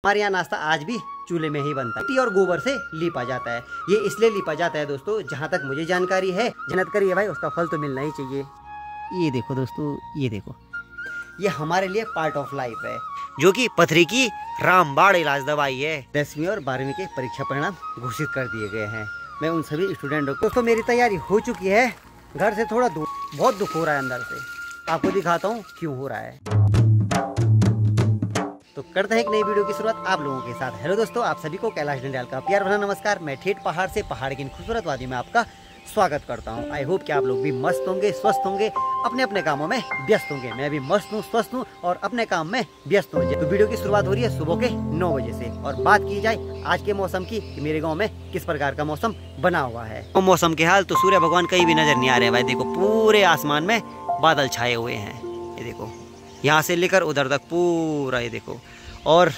हमारे यहाँ नाश्ता आज भी चूल्हे में ही बनता है। मिट्टी और गोबर से लीपा जाता है। ये इसलिए लीपा जाता है दोस्तों, जहाँ तक मुझे जानकारी है, मेहनत करिए भाई, उसका फल तो मिलना ही चाहिए। ये देखो दोस्तों, ये देखो, ये हमारे लिए पार्ट ऑफ लाइफ है, जो कि पथरी की रामबाण इलाज दवाई है। 10वीं और 12वीं के परीक्षा परिणाम घोषित कर दिए गए हैं। मैं उन सभी स्टूडेंटों को, दोस्तों मेरी तैयारी हो चुकी है। घर से थोड़ा दूर, बहुत दुख हो रहा है अंदर से। आपको दिखाता हूँ क्यों हो रहा है। तो करते हैं एक नई वीडियो की शुरुआत आप लोगों के साथ। हेलो दोस्तों, आप सभी को कैलाश डंडियाल का प्यार भरा नमस्कार। मैं ठेठ पहाड़ से, पहाड़ की खूबसूरत वादी में आपका स्वागत करता हूं। आई होप कि आप लोग भी मस्त होंगे, स्वस्थ होंगे, अपने अपने कामों में व्यस्त होंगे। मैं भी मस्त हूं, स्वस्थ हूं और अपने काम में व्यस्त हूं। तो वीडियो की शुरुआत हो रही है सुबह के 9 बजे से और बात की जाए आज के मौसम की कि मेरे गाँव में किस प्रकार का मौसम बना हुआ है। मौसम के हाल तो सूर्य भगवान कहीं भी नजर नहीं आ रहे भाई। देखो पूरे आसमान में बादल छाए हुए हैं। ये देखो, यहाँ से लेकर उधर तक पूरा, ये देखो। और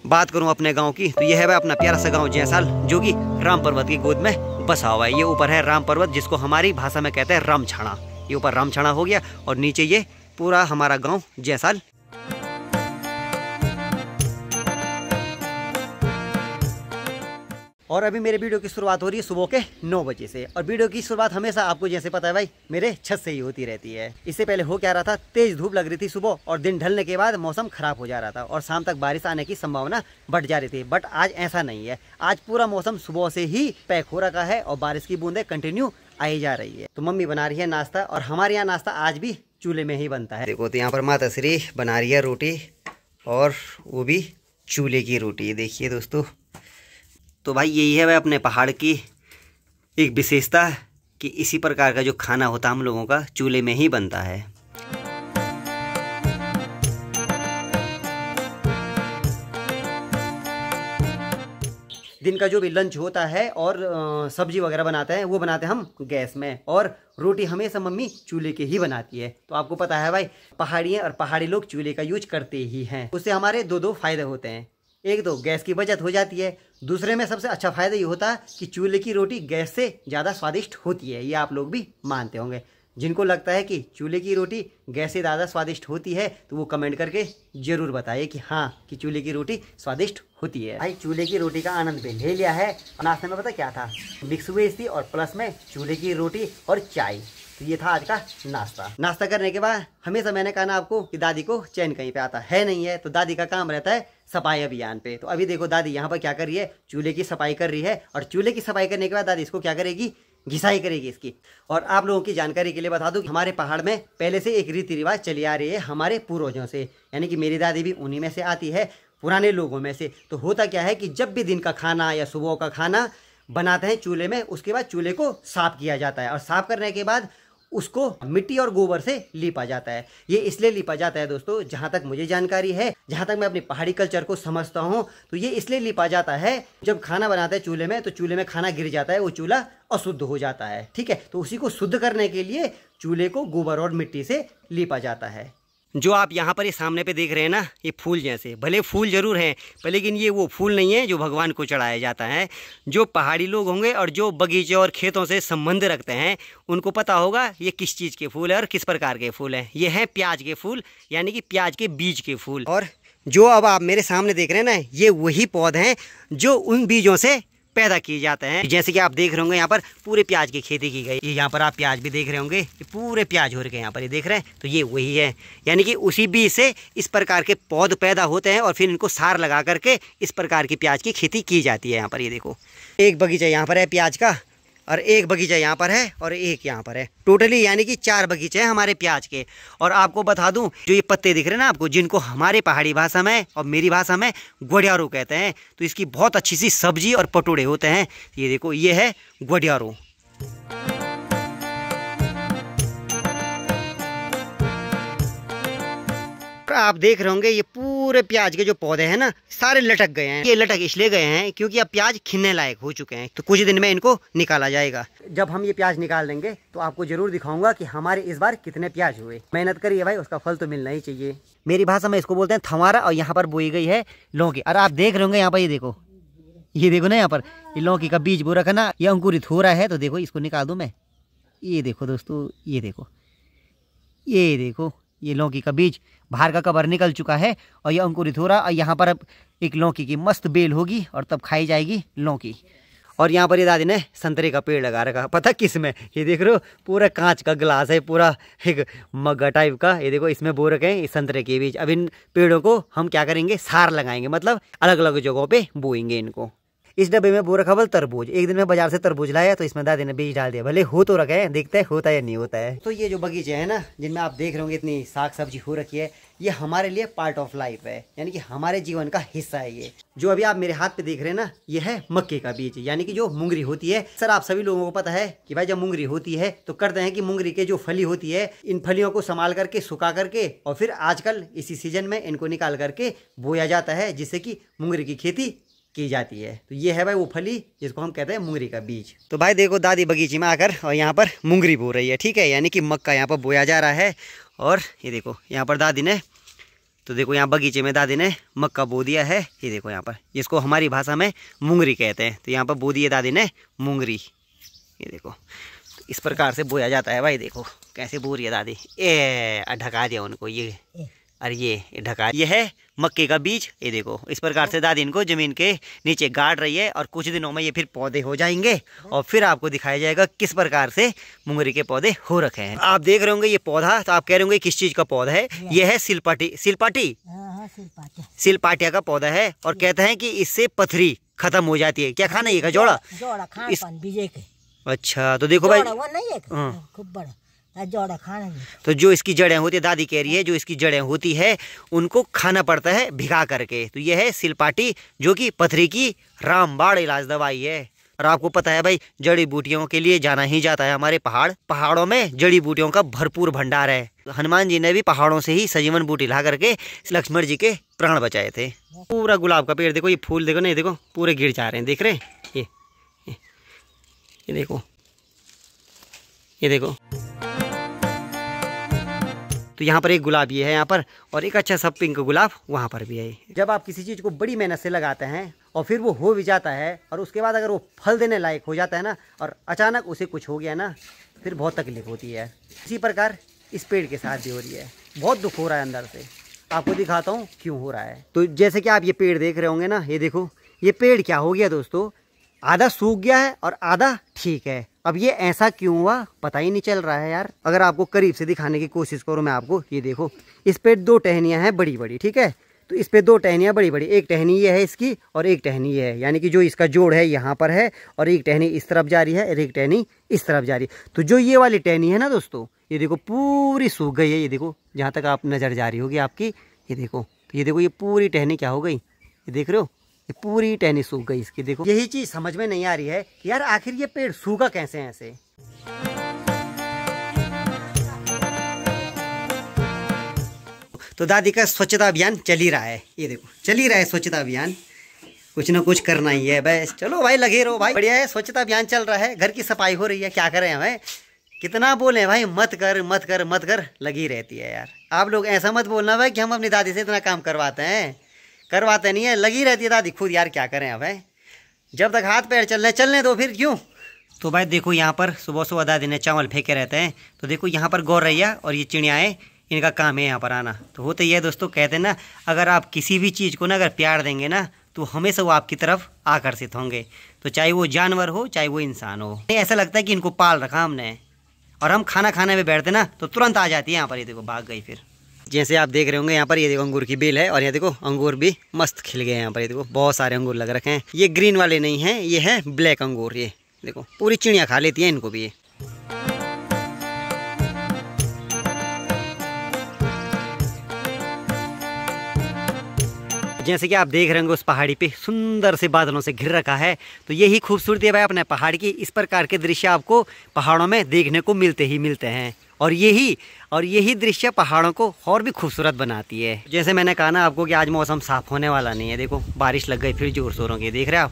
बात करूं अपने गांव की तो यह है भाई अपना प्यारा सा गांव जयसाल, जो कि राम पर्वत की गोद में बसा हुआ है। ये ऊपर है राम पर्वत, जिसको हमारी भाषा में कहते हैं रामछाड़ा। ये ऊपर रामछाड़ा हो गया और नीचे ये पूरा हमारा गांव जयसाल। और अभी मेरे वीडियो की शुरुआत हो रही है सुबह के 9 बजे से। और वीडियो की शुरुआत हमेशा आपको जैसे पता है भाई, मेरे छत से ही होती रहती है। इससे पहले हो क्या रहा था, तेज धूप लग रही थी सुबह और दिन ढलने के बाद मौसम खराब हो जा रहा था और शाम तक बारिश आने की संभावना बढ़ जा रही थी। बट आज ऐसा नहीं है। आज पूरा मौसम सुबह से ही पैक हो रखा है और बारिश की बूंदें कंटिन्यू आई जा रही है। तो मम्मी बना रही है नाश्ता और हमारे यहाँ नाश्ता आज भी चूल्हे में ही बनता है। देखो तो यहाँ पर माता श्री बना रही है रोटी, और वो भी चूल्हे की रोटी। देखिए दोस्तों, तो भाई यही है भाई अपने पहाड़ की एक विशेषता कि इसी प्रकार का जो खाना होता है हम लोगों का चूल्हे में ही बनता है। दिन का जो भी लंच होता है और सब्जी वगैरह बनाते हैं वो बनाते हैं हम गैस में, और रोटी हमेशा मम्मी चूल्हे की ही बनाती है। तो आपको पता है भाई, पहाड़ी हैं और पहाड़ी लोग चूल्हे का यूज करते ही हैं। उससे हमारे दो फायदे होते हैं। एक तो गैस की बचत हो जाती है, दूसरे में सबसे अच्छा फायदा ये होता है कि चूल्हे की रोटी गैस से ज़्यादा स्वादिष्ट होती है। ये आप लोग भी मानते होंगे। जिनको लगता है कि चूल्हे की रोटी गैस से ज़्यादा स्वादिष्ट होती है तो वो कमेंट करके ज़रूर बताइए कि हाँ, कि चूल्हे की रोटी स्वादिष्ट होती है। भाई चूल्हे की रोटी का आनंद भी ले लिया है। नाश्ते में पता क्या था, मिक्स वेज थी और प्लस में चूल्हे की रोटी और चाय। तो ये था आज का नाश्ता। नाश्ता करने के बाद हमेशा मैंने कहा ना आपको कि दादी को चैन कहीं पे आता है नहीं है, तो दादी का काम रहता है सफाई अभियान पे। तो अभी देखो दादी यहाँ पर क्या कर रही है, चूल्हे की सफाई कर रही है। और चूल्हे की सफाई करने के बाद दादी इसको क्या करेगी, घिसाई करेगी इसकी। और आप लोगों की जानकारी के लिए बता दूं, हमारे पहाड़ में पहले से एक रीति रिवाज चली आ रही है हमारे पूर्वजों से, यानी कि मेरी दादी भी उन्हीं में से आती है, पुराने लोगों में से। तो होता क्या है कि जब भी दिन का खाना या सुबह का खाना बनाते हैं चूल्हे में, उसके बाद चूल्हे को साफ किया जाता है और साफ करने के बाद उसको मिट्टी और गोबर से लीपा जाता है। ये इसलिए लीपा जाता है दोस्तों, जहाँ तक मुझे जानकारी है, जहाँ तक मैं अपनी पहाड़ी कल्चर को समझता हूँ, तो ये इसलिए लीपा जाता है, जब खाना बनाते हैं चूल्हे में तो चूल्हे में खाना गिर जाता है, वो चूल्हा अशुद्ध हो जाता है। ठीक है, तो उसी को शुद्ध करने के लिए चूल्हे को गोबर और मिट्टी से लीपा जाता है। जो आप यहाँ पर ये सामने पे देख रहे हैं ना, ये फूल जैसे, भले फूल जरूर हैं पर लेकिन ये वो फूल नहीं है जो भगवान को चढ़ाया जाता है। जो पहाड़ी लोग होंगे और जो बगीचे और खेतों से संबंध रखते हैं उनको पता होगा ये किस चीज़ के फूल है और किस प्रकार के फूल हैं। ये हैं प्याज के फूल, यानी कि प्याज के बीज के फूल। और जो अब आप मेरे सामने देख रहे हैं ना, ये वही पौधे हैं जो उन बीजों से पैदा किए जाते हैं। जैसे कि आप देख रहे होंगे यहाँ पर पूरे प्याज की खेती की गई। ये यहाँ पर आप प्याज भी देख रहे होंगे, ये पूरे प्याज हो रखे हैं यहाँ पर, ये देख रहे हैं। तो ये वही है, यानी कि उसी बीज से इस प्रकार के पौध पैदा होते हैं और फिर इनको सार लगा करके इस प्रकार की प्याज की खेती की जाती है। यहाँ पर ये देखो, एक बगीचा यहाँ पर है प्याज का, और एक बगीचा यहाँ पर है और एक यहाँ पर है। टोटली यानी कि 4 बगीचे हैं हमारे प्याज के। और आपको बता दूं, जो ये पत्ते दिख रहे हैं ना आपको, जिनको हमारे पहाड़ी भाषा में और मेरी भाषा में ग्वाडियारू कहते हैं, तो इसकी बहुत अच्छी सी सब्जी और पटोड़े होते हैं। ये देखो, ये है ग्वाडियारू। आप देख रहे होंगे ये पूरे प्याज के जो पौधे हैं ना, सारे लटक गए हैं। ये लटक इसलिए गए हैं क्योंकि अब प्याज खिलने लायक हो चुके हैं। तो कुछ दिन में इनको निकाला जाएगा। जब हम ये प्याज निकाल देंगे तो आपको जरूर दिखाऊंगा कि हमारे इस बार कितने प्याज हुए। मेहनत करिए भाई, उसका फल तो मिलना ही चाहिए। मेरी भाषा में इसको बोलते हैं थमारा, और यहाँ पर बोई गई है लौकी। और आप देख रहे होंगे यहाँ पर, ये देखो ना, यहाँ पर ये लौकी का बीज बो रखा ना, ये अंकुरित हो रहा है। तो देखो इसको निकाल दूं मैं। ये देखो दोस्तों, ये देखो, ये लौकी का बीज बाहर का कवर निकल चुका है और ये अंकुरित हो रहा। और यहाँ पर अब एक लौकी की मस्त बेल होगी और तब खाई जाएगी लौकी। और यहाँ पर ये दादी ने संतरे का पेड़ लगा रखा, पता किस में, ये देख रहे हो पूरा कांच का गिलास है, पूरा एक मग्गा टाइप का। ये देखो इसमें बो रखे हैं संतरे के बीज। अब इन पेड़ों को हम क्या करेंगे, सार लगाएंगे, मतलब अलग अलग जगहों पे बोएंगे इनको। इस डब्बे में बो रखा बल तरबूज। एक दिन मैं बाजार से तरबूज लाया तो इसमें दादी ने बीज डाल दिया। भले हो तो रखे हैं, देखते हैं होता है या नहीं होता है। तो ये जो बगीचे हैं ना, जिनमें आप देख रहे होंगे इतनी साग सब्जी हो रखी है, ये हमारे लिए पार्ट ऑफ लाइफ है, यानी कि हमारे जीवन का हिस्सा है। ये जो अभी आप मेरे हाथ पे देख रहे हैं ना, ये है मक्के का बीज, यानी कि जो मुंगरी होती है। सर आप सभी लोगों को पता है कि भाई जब मुंगरी होती है तो करते हैं कि मुंगरी के जो फली होती है, इन फलियों को संभाल करके सुखा करके और फिर आजकल इसी सीजन में इनको निकाल करके बोया जाता है, जिससे कि मुंगरी की खेती की जाती है। तो ये है भाई वो फली जिसको हम कहते हैं मुंगरी का बीज। तो भाई देखो दादी बगीचे में आकर और यहाँ पर मुंगरी बो रही है, ठीक है, यानी कि मक्का यहाँ पर बोया जा रहा है। और ये देखो यहाँ पर दादी ने, तो देखो यहाँ बगीचे में दादी ने मक्का बो दिया है। ये देखो यहाँ पर, जिसको हमारी भाषा में मुंगरी कहते हैं, तो यहाँ पर बो दी है दादी ने मुंगरी। ये देखो तो इस प्रकार से बोया जाता है भाई। देखो कैसे बो रही है दादी, ढका दिया उनको, ये अरे ये ढका, ये है मक्के का बीज। ये देखो इस प्रकार से दादी इनको जमीन के नीचे गाड़ रही है और कुछ दिनों में ये फिर पौधे हो जाएंगे और फिर आपको दिखाया जाएगा किस प्रकार से मुंगरी के पौधे हो रखे हैं। आप देख रहे होंगे ये पौधा, तो आप कह रहे होंगे किस चीज का पौधा है। ये है सिलपाटिया का पौधा है और कहते हैं कि इससे पथरी खत्म हो जाती है। क्या खाना है, जोड़ा? अच्छा, तो देखो भाई खूब बड़ा जोड़ा खाना। तो जो इसकी जड़ें होती है, दादी कह रही है जो इसकी जड़ें होती है उनको खाना पड़ता है भिगा करके। तो यह है सिलपाटी, जो कि पथरी की रामबाण इलाज दवाई है। और आपको पता है भाई जड़ी बूटियों के लिए जाना ही जाता है हमारे पहाड़ों में जड़ी बूटियों का भरपूर भंडार है। हनुमान जी ने भी पहाड़ों से ही सजीवन बूटी ला करके लक्ष्मण जी के प्राण बचाए थे। पूरा गुलाब का पेड़ देखो, ये फूल देखो, नहीं देखो पूरे गिर जा रहे हैं, देख रहे हैं ये देखो, ये देखो। तो यहाँ पर एक गुलाब ये है यहाँ पर, और एक अच्छा सा पिंक गुलाब वहाँ पर भी है। जब आप किसी चीज़ को बड़ी मेहनत से लगाते हैं और फिर वो हो भी जाता है और उसके बाद अगर वो फल देने लायक हो जाता है ना, और अचानक उसे कुछ हो गया ना, फिर बहुत तकलीफ होती है। इसी प्रकार इस पेड़ के साथ भी हो रही है, बहुत दुख हो रहा है अंदर से। आपको दिखाता हूँ क्यों हो रहा है। तो जैसे कि आप ये पेड़ देख रहे होंगे ना, ये देखो ये पेड़ क्या हो गया दोस्तों, आधा सूख गया है और आधा ठीक है। अब ये ऐसा क्यों हुआ पता ही नहीं चल रहा है यार। अगर आपको करीब से दिखाने की कोशिश करूँ मैं आपको, ये देखो इस पे 2 टहनियाँ हैं बड़ी बड़ी, ठीक है। तो इस पे 2 टहनियाँ बड़ी बड़ी, एक टहनी ये है इसकी और एक टहनी ये है, यानी कि जो इसका जोड़ है यहाँ पर है और एक टहनी इस तरफ जा रही है और एक टहनी इस तरफ जा रही है। तो जो ये वाली टहनी है ना दोस्तों, ये देखो पूरी सूख गई है। ये देखो जहाँ तक आप नज़र जा रही होगी आपकी, ये देखो, तो ये देखो ये पूरी टहनी क्या हो गई, ये देख रहे हो, ये पूरी टहनी सूख गई इसकी। देखो यही चीज समझ में नहीं आ रही है कि यार आखिर ये पेड़ सूखा कैसे ऐसे। तो दादी का स्वच्छता अभियान चल ही रहा है, ये देखो चल ही रहा है स्वच्छता अभियान, कुछ ना कुछ करना ही है बस। चलो भाई लगे रहो भाई, बढ़िया है, स्वच्छता अभियान चल रहा है, घर की सफाई हो रही है, क्या करें भाई, कितना बोले भाई मत कर मत कर मत कर, लगी रहती है यार। आप लोग ऐसा मत बोलना भाई कि हम अपनी दादी से इतना काम करवाते हैं, करवाते नहीं है, लगी रहती है दादी खुद। यार क्या करें अब है, जब तक हाथ पैर चलने दो फिर क्यों। तो भाई देखो यहाँ पर सुबह सुबह दादी ने चावल फेंके रहते हैं। तो देखो यहाँ पर गौरैया और ये चिड़ियाएँ, इनका काम है यहाँ पर आना। तो होता ही है दोस्तों, कहते हैं ना अगर आप किसी भी चीज़ को ना अगर प्यार देंगे ना तो हमेशा वो आपकी तरफ आकर्षित होंगे। तो चाहे वो जानवर हो चाहे वो इंसान हो, ऐसा लगता है कि इनको पाल रखा हमने। और हम खाना खाने में बैठते ना तो तुरंत आ जाती है यहाँ पर, ये देखो भाग गई फिर। जैसे आप देख रहे होंगे यहाँ पर, ये देखो अंगूर की बेल है और यहाँ देखो अंगूर भी मस्त खिल गए हैं यहाँ पर। ये देखो बहुत सारे अंगूर लग रखे हैं, ये ग्रीन वाले नहीं हैं, ये है ब्लैक अंगूर। ये देखो पूरी चिड़ियाँ खा लेती हैं इनको भी। ये जैसे कि आप देख रहे होंगे उस पहाड़ी पे सुंदर से बादलों से घिर रखा है। तो यही खूबसूरती है भाई अपने पहाड़ की। इस प्रकार के दृश्य आपको पहाड़ों में देखने को मिलते ही मिलते हैं और यही दृश्य पहाड़ों को और भी खूबसूरत बनाती है। जैसे मैंने कहा ना आपको कि आज मौसम साफ होने वाला नहीं है। देखो बारिश लग गई फिर जोर शोरों की, देख रहे हैं आप।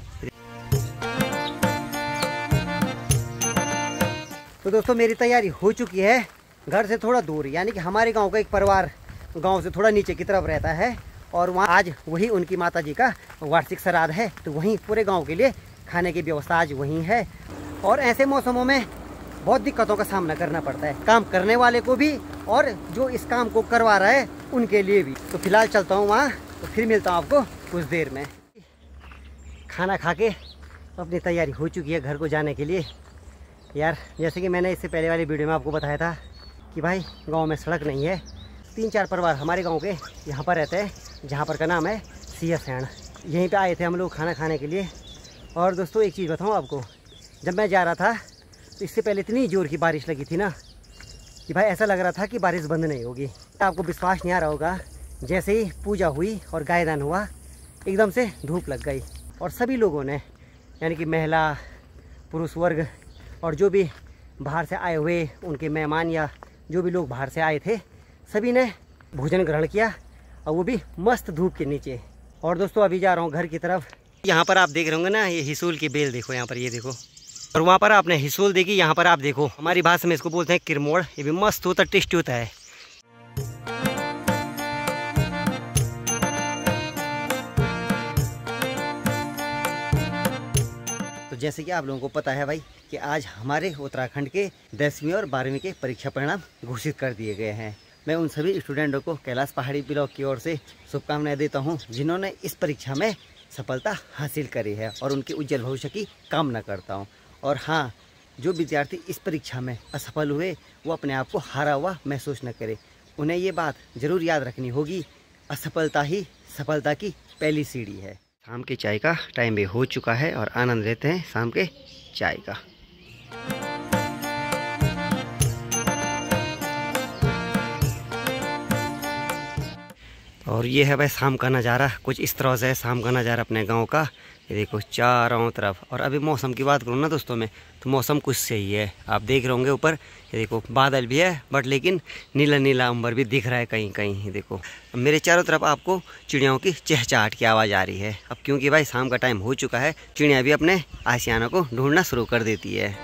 तो दोस्तों मेरी तैयारी हो चुकी है घर से थोड़ा दूर, यानी कि हमारे गाँव का एक परिवार गाँव से थोड़ा नीचे की तरफ रहता है और वहाँ आज वही उनकी माताजी का वार्षिक श्राद्ध है। तो वहीं पूरे गांव के लिए खाने की व्यवस्था आज वहीं है। और ऐसे मौसमों में बहुत दिक्कतों का सामना करना पड़ता है, काम करने वाले को भी और जो इस काम को करवा रहा है उनके लिए भी। तो फिलहाल चलता हूँ वहाँ, तो फिर मिलता हूँ आपको कुछ देर में। खाना खा के अपनी तैयारी हो चुकी है घर को जाने के लिए। यार जैसे कि मैंने इससे पहले वाली वीडियो में आपको बताया था कि भाई गांव में सड़क नहीं है। 3-4 परिवार हमारे गांव के यहाँ पर रहते हैं, जहाँ पर का नाम है सियासैन। यहीं पे आए थे हम लोग खाना खाने के लिए। और दोस्तों एक चीज़ बताऊँ आपको, जब मैं जा रहा था तो इससे पहले इतनी ज़ोर की बारिश लगी थी ना कि भाई ऐसा लग रहा था कि बारिश बंद नहीं होगी। आपको विश्वास नहीं आ रहा होगा, जैसे ही पूजा हुई और गायदान हुआ एकदम से धूप लग गई और सभी लोगों ने, यानी कि महिला पुरुष वर्ग और जो भी बाहर से आए हुए उनके मेहमान या जो भी लोग बाहर से आए थे, सभी ने भोजन ग्रहण किया और वो भी मस्त धूप के नीचे। और दोस्तों अभी जा रहा हूँ घर की तरफ। यहाँ पर आप देख रहे होंगे ना, ये हिसूल की बेल देखो, यहाँ पर ये देखो, और वहाँ पर आपने हिसूल देखी, यहाँ पर आप देखो, हमारी भाषा में इसको बोलते हैं किरमोड़। ये भी मस्त होता, टेस्टी होता है। तो जैसे कि आप लोगों को पता है भाई कि आज हमारे उत्तराखंड के 10वीं और 12वीं के परीक्षा परिणाम घोषित कर दिए गए हैं। मैं उन सभी स्टूडेंटों को कैलाश पहाड़ी ब्लॉक की ओर से शुभकामनाएं देता हूं, जिन्होंने इस परीक्षा में सफलता हासिल करी है, और उनके उज्जवल भविष्य की कामना करता हूं। और हाँ, जो विद्यार्थी इस परीक्षा में असफल हुए वो अपने आप को हारा हुआ महसूस न करे। उन्हें ये बात ज़रूर याद रखनी होगी, असफलता ही सफलता की पहली सीढ़ी है। शाम के चाय का टाइम भी हो चुका है और आनंद लेते हैं शाम के चाय का। और ये है भाई शाम का नज़ारा, कुछ इस तरह से है शाम का नज़ारा अपने गांव का। ये देखो चारों तरफ। और अभी मौसम की बात करूँ ना दोस्तों में, तो मौसम कुछ सही है। आप देख रहे होंगे ऊपर, ये देखो बादल भी है बट लेकिन नीला नीला अंबर भी दिख रहा है कहीं कहीं। ये देखो मेरे चारों तरफ आपको चिड़ियों की चहचहाट की आवाज़ आ रही है। अब क्योंकि भाई शाम का टाइम हो चुका है, चिड़ियाँ भी अपने आशियाना को ढूंढना शुरू कर देती है।